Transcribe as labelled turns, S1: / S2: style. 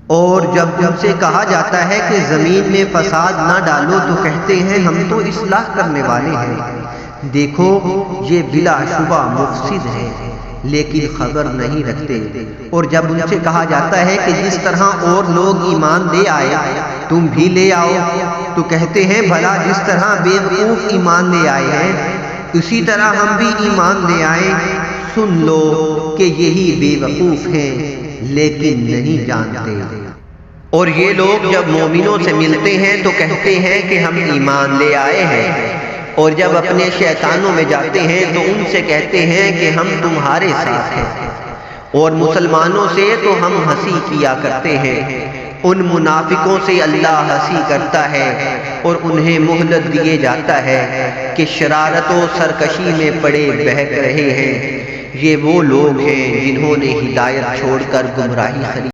S1: और जब उनसे कहा जाता है कि ज़मीन में फसाद ना डालो तो कहते हैं हम तो इस्लाह करने वाले हैं। देखो ये बिलाशुबा मुफसिद है लेकिन खबर नहीं रखते। और जब उनसे कहा जाता है कि जिस तरह और लोग ईमान ले आए तुम भी ले आओ, तो कहते हैं भला जिस तरह बेवकूफ़ ईमान ले आए हैं उसी तरह हम भी ईमान ले आए। सुन लो कि यही बेवकूफ़ हैं लेकिन नहीं जानते। और ये लोग जब मोमिनों से मिलते हैं तो कहते हैं कि हम ईमान ले आए हैं, और जब अपने शैतानों में जाते हैं तो उनसे कहते हैं कि हम तुम्हारे साथ हैं। और मुसलमानों से तो हम हंसी किया करते हैं, उन मुनाफिकों से अल्लाह हंसी करता है और उन्हें मोहलत दिए जाता है कि शरारत और सरकशी में पड़े बहक रहे हैं। ये वो लोग हैं जिन्होंने हिदायत छोड़कर गुमराही खरीदी।